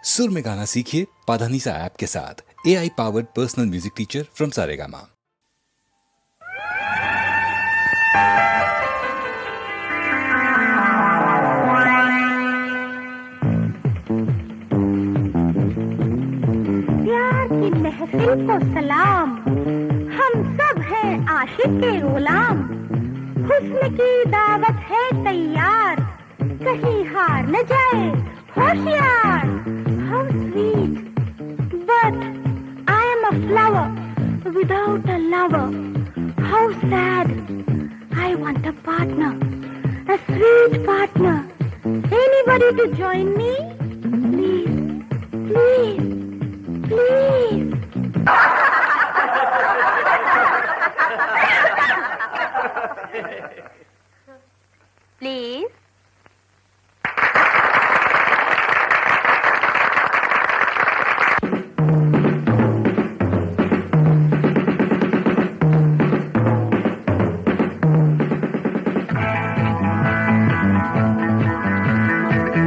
सुर में गाना सीखिए पाधानीसा ऐप के साथ। AI powered personal music teacher from Saregama. प्यार की महफिल को सलाम, हम सब हैं आशिक के गुलाम। हुस्न की दावत है तैयार, कहीं हार न जाए होशियार। How sweet, but I am a flower without a lover. How sad, I want a partner, a sweet partner. Anybody to join me? Please, please, please. Please.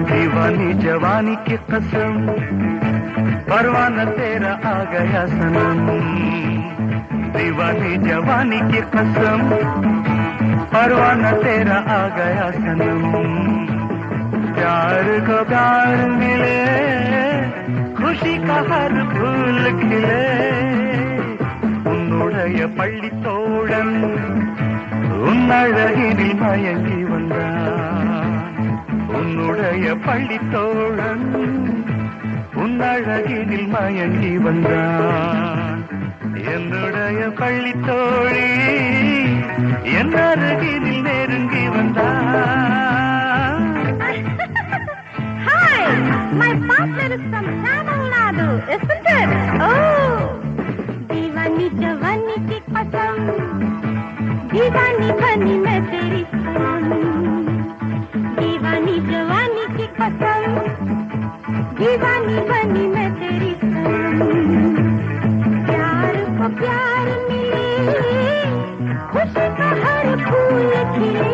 दीवानी जवानी की कसम, परवाना तेरा आ गया सनम। दीवानी जवानी की कसम, परवाना तेरा आ गया सनम। प्यार को प्यार मिले, खुशी का हर फूल खिले। உன்னுடைய பள்ளி தோழன் உன்னழகினில் மயங்கி வந்தான். உன்னுடைய பள்ளி தோழன் உன்னழகினில் மயங்கி வந்தான். என்னுடைய பள்ளி தோழி என் அருகினில் நெருங்கி வந்தான். Hi, my partner is from Tamil Nadu, isn't it? Oh, दीवानी जवानी की कसम, दीवानी बनी मैं तेरी सनम। दीवानी जवानी की कसम, दीवानी बनी मैं तेरी सनम। प्यार को प्यार मिले, खुशी का हर फूल खिले।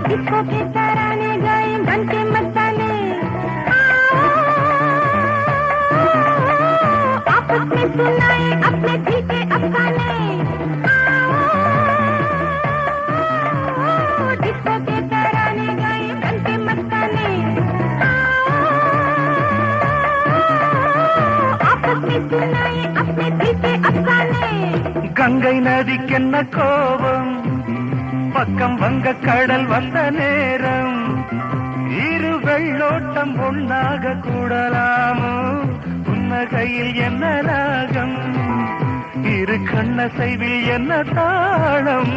डिस्को के तराने गए बन के मस्ताने, आपस में सुनाए अपने दिल के अफसाने। डिस्को के तराने गए बन के मस्ताने, आपस में सुनाए अपने दिल के अफसाने। கங்கை நதிக்கென்ன கோபம், பக்கம் வங்க கடல் வந்த நேரம். இரு வெள்ளோட்டம் ஒன்னாக கூடலாமோ, புன்னகையில் என்ன ராகம், இரு கண்ணசைவில் என்ன தாளம்.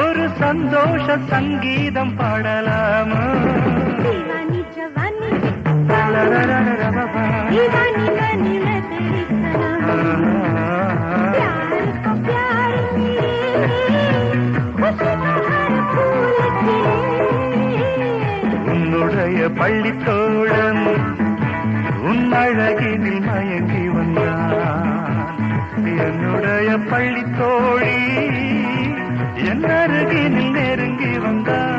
ஒரு சந்தோஷ சங்கீதம் பாடலாமோ. दीवानी जवानी दीवानी बनी मैं तेरी सनम। प्यार को प्यार मिले, खुशी का हर फूल खिले। உன்னுடைய பள்ளி தோழன் உன் அழகினில் மயங்கி வந்தான். என்னுடைய பள்ளி தோழி என் அருகினில் நெருங்கி வந்தான்.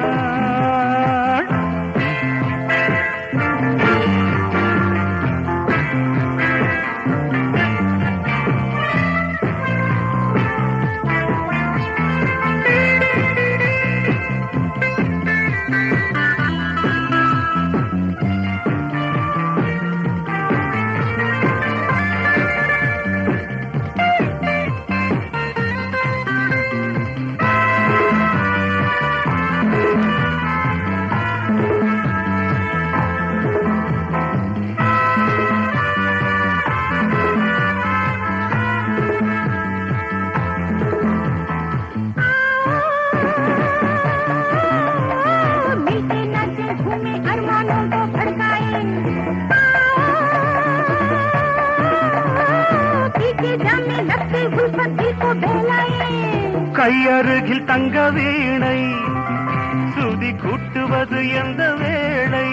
கையருகில் தங்க வீணை சுதி கூட்டுவது எந்த வேளை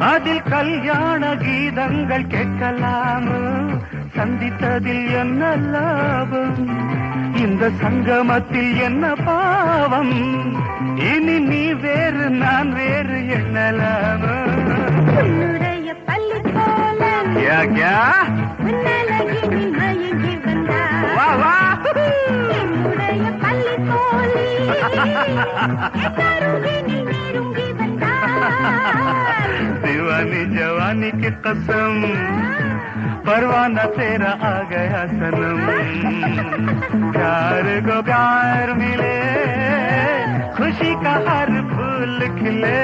அதில் கல்யாண கீதங்கள் கேட்கலாமோ சந்தித்ததில் என்ன லாபம் இந்த சங்கமத்தில் என்ன பாவம் இனி நீ வேறு நான் வேறு எண்ணலாமோ உன்னுடைய பள்ளி போல क्या क्या உன்னழகினில் மயங்கி வந்தார் வா வா என்னுடைய பள்ளி தோழி எத்தருகினில் நெருங்கி வந்தார் दीवानी जवानी की कसम परवाना तेरा आ गया सनम प्यार को प्यार मिले खुशी का हर फूल खिले